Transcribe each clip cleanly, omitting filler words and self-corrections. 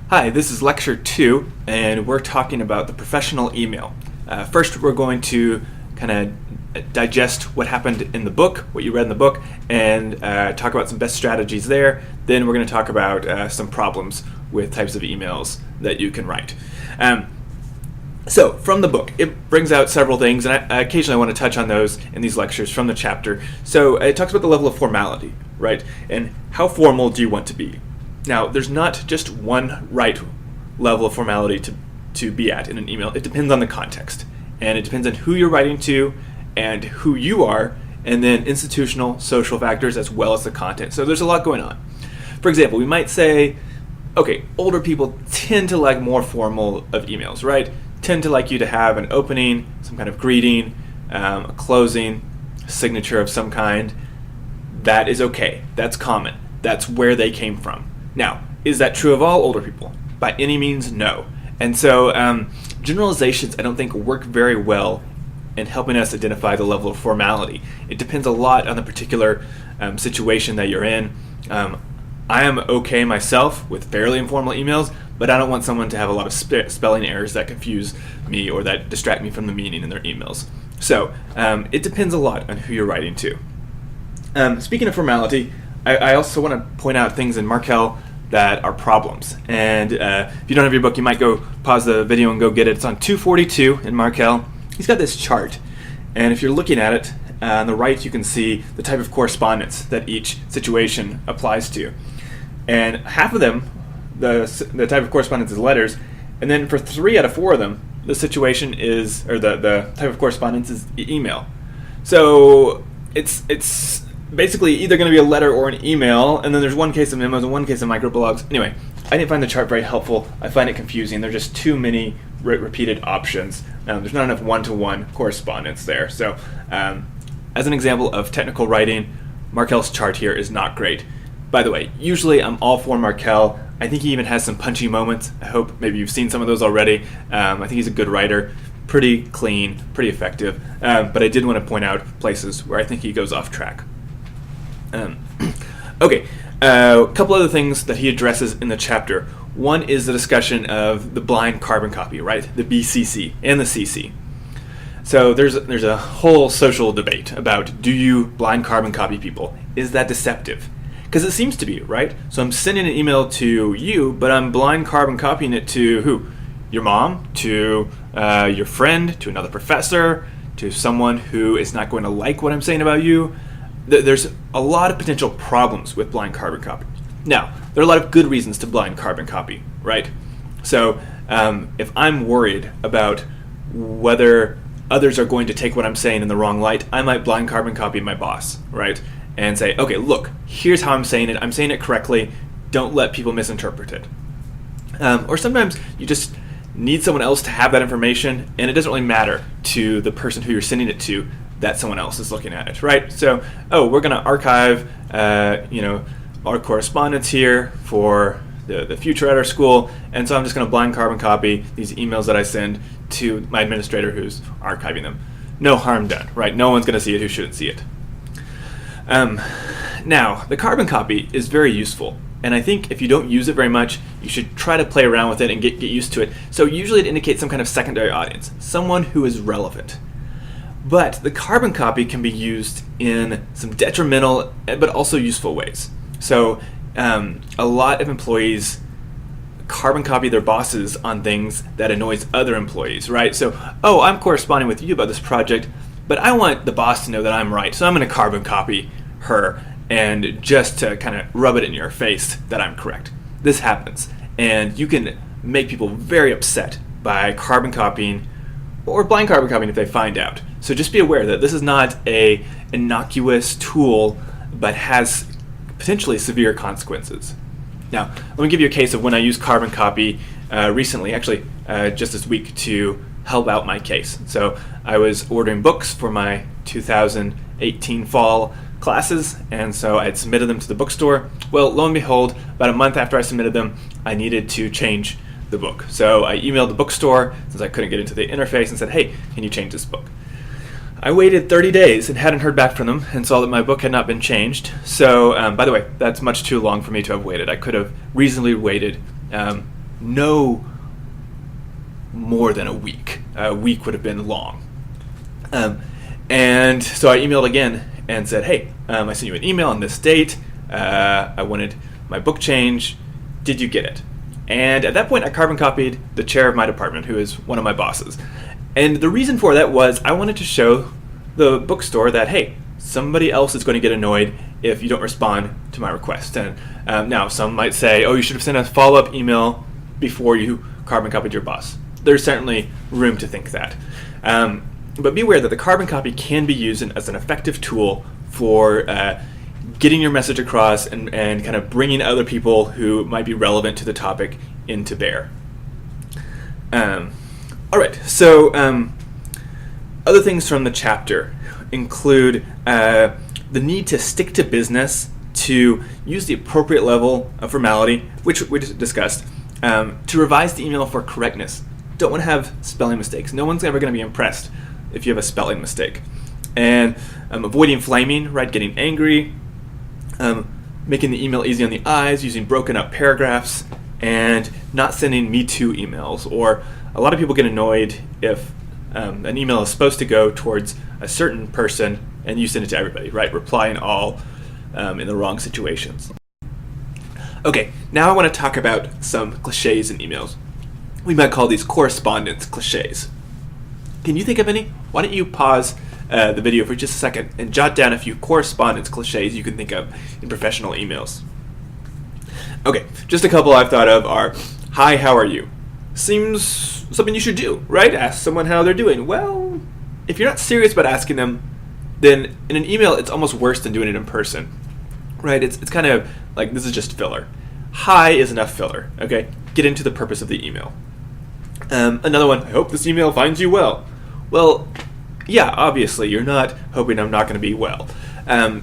Hi, this is lecture 2, and we're talking about the professional email. First, we're going to kind of digest what happened in the book, what you read in the book, and talk about some best strategies there. Then we're going to talk about some problems with types of emails that you can write. So, from the book, it brings out several things, and I occasionally want to touch on those in these lectures from the chapter. So, it talks about the level of formality, right? And how formal do you want to be? Now, there's not just one right level of formality to be at in an email. It depends on the context, and it depends on who you're writing to and who you are, and then institutional, social factors, as well as the content. So there's a lot going on. For example, we might say, okay, older people tend to like more formal of emails, right? Tend to like you to have an opening, some kind of greeting, a closing, a signature of some kind. That is okay. That's common. That's where they came from. Now, is that true of all older people? By any means, no. And so generalizations, I don't think, work very well in helping us identify the level of formality. It depends a lot on the particular situation that you're in. I am okay myself with fairly informal emails, but I don't want someone to have a lot of spelling errors that confuse me or that distract me from the meaning in their emails. So it depends a lot on who you're writing to. Speaking of formality, I also want to point out things in Markel that are problems. And if you don't have your book, you might go pause the video and go get it. It's on 242 in Markel. He's got this chart. And if you're looking at it, on the right you can see the type of correspondence that each situation applies to. And half of them, the type of correspondence is letters. And then for 3 out of 4 of them, the situation is, or the type of correspondence is email. So it's basically either going to be a letter or an email, and then there's one case of memos and one case of microblogs. Anyway, I didn't find the chart very helpful. I find it confusing. There are just too many repeated options. There's not enough one-to-one correspondence there. So as an example of technical writing, Markel's chart here is not great. By the way, usually I'm all for Markel. I think he even has some punchy moments. I hope maybe you've seen some of those already. I think he's a good writer. Pretty clean, pretty effective. But I did want to point out places where I think he goes off track. Okay, a couple other things that he addresses in the chapter. One is the discussion of the blind carbon copy, right? The BCC and the CC. So there's a whole social debate about, do you blind carbon copy people? Is that deceptive? Because it seems to be, right? So I'm sending an email to you, but I'm blind carbon copying it to who? Your mom, to your friend, to another professor, to someone who is not going to like what I'm saying about you. There's a lot of potential problems with blind carbon copy. Now, there are a lot of good reasons to blind carbon copy, right? So if I'm worried about whether others are going to take what I'm saying in the wrong light, I might blind carbon copy my boss, right? And say, okay, look, here's how I'm saying it. I'm saying it correctly. Don't let people misinterpret it. Or sometimes you just need someone else to have that information, and it doesn't really matter to the person who you're sending it to that someone else is looking at it, right? So, we're going to archive, our correspondence here for the future at our school, and so I'm just going to blind carbon copy these emails that I send to my administrator who's archiving them. No harm done, right? No one's going to see it who shouldn't see it. Now, the carbon copy is very useful, and I think if you don't use it very much, you should try to play around with it and get used to it. So usually it indicates some kind of secondary audience, someone who is relevant. But the carbon copy can be used in some detrimental but also useful ways. So a lot of employees carbon copy their bosses on things that annoys other employees, right? So, I'm corresponding with you about this project, but I want the boss to know that I'm right, so I'm going to carbon copy her, and just to kind of rub it in your face that I'm correct. This happens, and you can make people very upset by carbon copying or blind carbon copying if they find out. So just be aware that this is not a innocuous tool, but has potentially severe consequences. Now, let me give you a case of when I used carbon copy recently, actually just this week, to help out my case. So I was ordering books for my 2018 fall classes, and so I had submitted them to the bookstore. Well, lo and behold, about a month after I submitted them, I needed to change the book. So I emailed the bookstore, since I couldn't get into the interface, and said, hey, can you change this book? I waited 30 days and hadn't heard back from them, and saw that my book had not been changed. So, by the way, that's much too long for me to have waited. I could have reasonably waited no more than a week. A week would have been long. And so I emailed again and said, hey, I sent you an email on this date. I wanted my book change. Did you get it? And at that point, I carbon copied the chair of my department, who is one of my bosses. And the reason for that was I wanted to show the bookstore that, hey, somebody else is going to get annoyed if you don't respond to my request. And now some might say, oh, you should have sent a follow-up email before you carbon copied your boss. There's certainly room to think that. But be aware that the carbon copy can be used as an effective tool for getting your message across and kind of bringing other people who might be relevant to the topic into bear. All right, so other things from the chapter include the need to stick to business, to use the appropriate level of formality, which we just discussed, to revise the email for correctness. Don't want to have spelling mistakes. No one's ever going to be impressed if you have a spelling mistake. And avoiding flaming, right? Getting angry, making the email easy on the eyes, using broken up paragraphs, and not sending me too emails. Or a lot of people get annoyed if an email is supposed to go towards a certain person and you send it to everybody, right? Replying all in the wrong situations. Okay, now I want to talk about some cliches in emails. We might call these correspondence cliches. Can you think of any? Why don't you pause the video for just a second and jot down a few correspondence cliches you can think of in professional emails. Okay, just a couple I've thought of are, hi, how are you? Seems something you should do, right? Ask someone how they're doing. Well, if you're not serious about asking them, then in an email it's almost worse than doing it in person, right? It's kind of like, this is just filler. Hi is enough filler, okay? Get into the purpose of the email. Another one, I hope this email finds you well. Well, yeah, obviously, you're not hoping I'm not going to be well.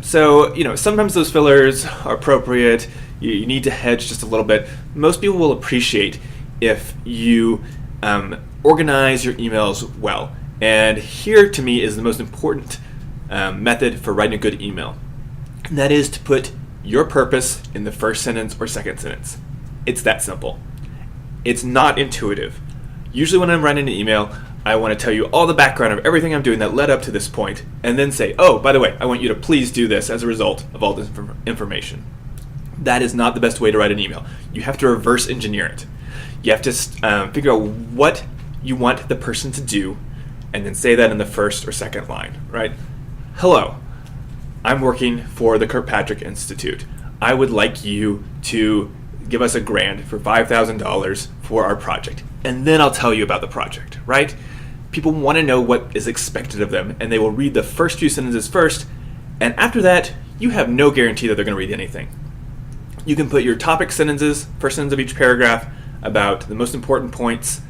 So, sometimes those fillers are appropriate. You need to hedge just a little bit. Most people will appreciate if you organize your emails well. And here, to me, is the most important method for writing a good email. And that is to put your purpose in the first sentence or second sentence. It's that simple. It's not intuitive. Usually when I'm writing an email, I want to tell you all the background of everything I'm doing that led up to this point, and then say, oh, by the way, I want you to please do this as a result of all this information. That is not the best way to write an email. You have to reverse engineer it. You have to figure out what you want the person to do, and then say that in the first or second line, right? Hello, I'm working for the Kirkpatrick Institute. I would like you to give us a grant for $5,000 for our project. And then I'll tell you about the project, right? People want to know what is expected of them, and they will read the first few sentences first, and after that, you have no guarantee that they're going to read anything. You can put your topic sentences, first sentence of each paragraph, about the most important points,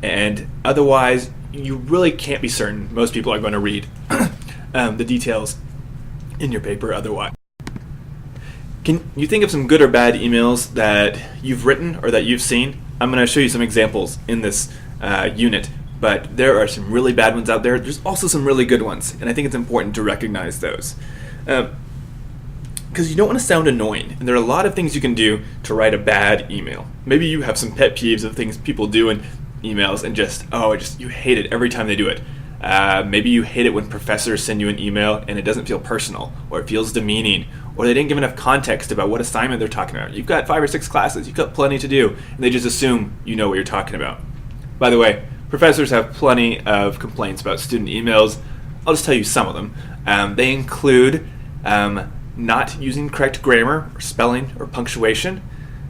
and otherwise, you really can't be certain most people are going to read the details in your paper otherwise. Can you think of some good or bad emails that you've written or that you've seen? I'm going to show you some examples in this unit, but there are some really bad ones out there. There's also some really good ones, and I think it's important to recognize those. Because you don't want to sound annoying, and there are a lot of things you can do to write a bad email. Maybe you have some pet peeves of things people do in emails and you hate it every time they do it. Maybe you hate it when professors send you an email and it doesn't feel personal, or it feels demeaning, or they didn't give enough context about what assignment they're talking about. You've got 5 or 6 classes, you've got plenty to do, and they just assume you know what you're talking about. By the way, professors have plenty of complaints about student emails. I'll just tell you some of them. They include not using correct grammar, or spelling, or punctuation.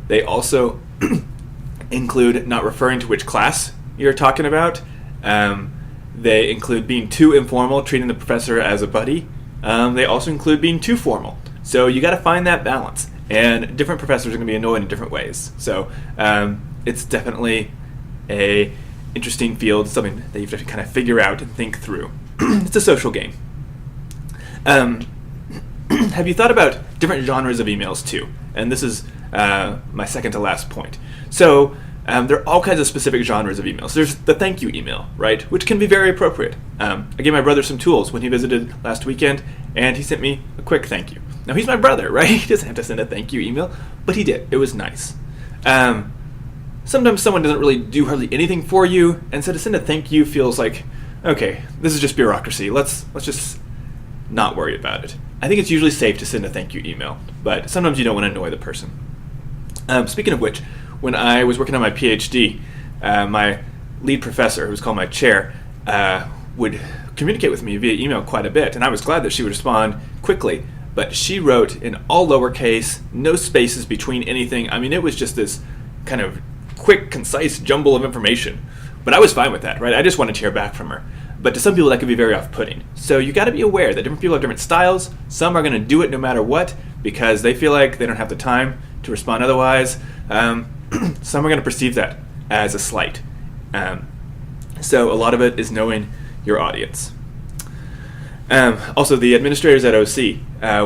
They also include not referring to which class you're talking about. They include being too informal, treating the professor as a buddy. They also include being too formal. So you got to find that balance. And different professors are going to be annoyed in different ways. So it's definitely a interesting field, something that you have to kind of figure out and think through. It's a social game. Have you thought about different genres of emails too? And this is my second to last point. So there are all kinds of specific genres of emails. There's the thank you email, right, which can be very appropriate. I gave my brother some tools when he visited last weekend, and he sent me a quick thank you. Now, he's my brother, right? He doesn't have to send a thank you email, but he did. It was nice. sometimes someone doesn't really do hardly anything for you, and so to send a thank you feels like, okay, this is just bureaucracy. Let's just not worry about it. I think it's usually safe to send a thank you email, but sometimes you don't want to annoy the person. Speaking of which, when I was working on my PhD, my lead professor, who's called my chair, would communicate with me via email quite a bit, and I was glad that she would respond quickly. But she wrote in all lowercase, no spaces between anything. I mean, it was just this kind of quick, concise jumble of information. But I was fine with that, right? I just wanted to hear back from her. But to some people, that could be very off-putting. So you got to be aware that different people have different styles. Some are going to do it no matter what because they feel like they don't have the time to respond otherwise. Some are going to perceive that as a slight. So a lot of it is knowing your audience. Also, the administrators at OC,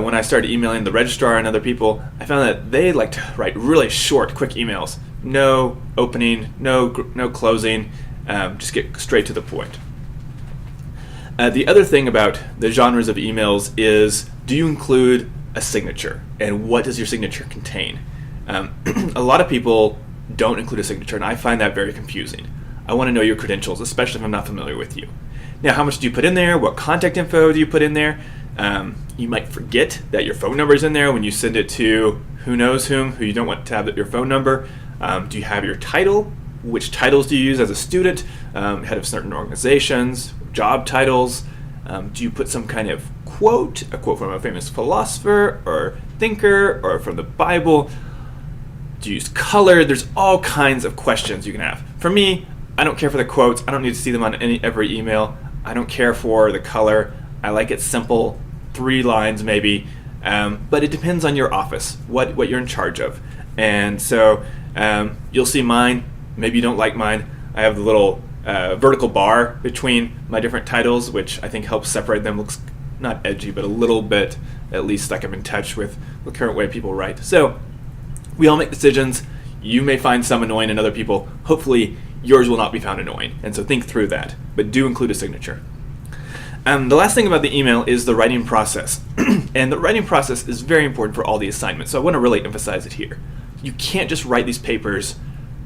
when I started emailing the registrar and other people, I found that they like to write really short, quick emails. No opening, no closing, just get straight to the point. The other thing about the genres of emails is, do you include a signature? And what does your signature contain? A lot of people don't include a signature, and I find that very confusing. I want to know your credentials, especially if I'm not familiar with you. Now, how much do you put in there? What contact info do you put in there? You might forget that your phone number is in there when you send it to who knows whom, who you don't want to have your phone number. Do you have your title? Which titles do you use as a student? Head of certain organizations, job titles. Do you put some kind of quote, a quote from a famous philosopher or thinker or from the Bible? Do you use color? There's all kinds of questions you can have. For me, I don't care for the quotes. I don't need to see them on every email. I don't care for the color. I like it simple, 3 lines maybe. But it depends on your office, what you're in charge of. And so you'll see mine. Maybe you don't like mine. I have the little vertical bar between my different titles, which I think helps separate them. Looks not edgy, but a little bit, at least like I'm in touch with the current way people write. So we all make decisions. You may find some annoying in other people. Hopefully yours will not be found annoying. And so think through that, but do include a signature. The last thing about the email is the writing process. And the writing process is very important for all the assignments, so I want to really emphasize it here. You can't just write these papers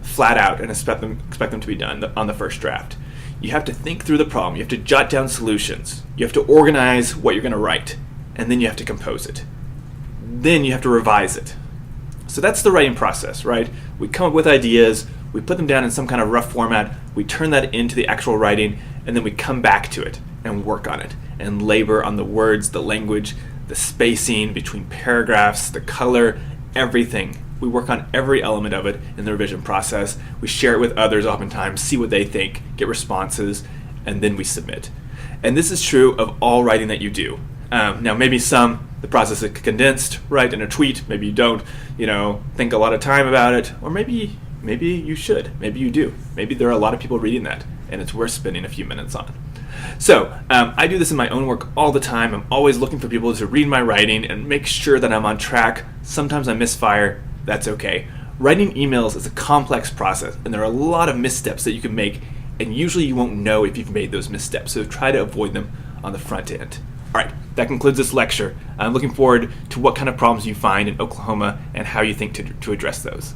flat out and expect them to be done on the first draft. You have to think through the problem. You have to jot down solutions. You have to organize what you're going to write, and then you have to compose it. Then you have to revise it. So that's the writing process, right? We come up with ideas, we put them down in some kind of rough format, we turn that into the actual writing, and then we come back to it and work on it and labor on the words, the language, the spacing between paragraphs, the color, everything. We work on every element of it in the revision process. We share it with others oftentimes, see what they think, get responses, and then we submit. And this is true of all writing that you do. Now, maybe the process is condensed, right, in a tweet. Maybe you don't, think a lot of time about it. Or maybe you should. Maybe you do. Maybe there are a lot of people reading that, and it's worth spending a few minutes on. So, I do this in my own work all the time. I'm always looking for people to read my writing and make sure that I'm on track. Sometimes I misfire. That's okay. Writing emails is a complex process, and there are a lot of missteps that you can make, and usually you won't know if you've made those missteps, so try to avoid them on the front end. All right, that concludes this lecture. I'm looking forward to what kind of problems you find in Oklahoma and how you think to address those.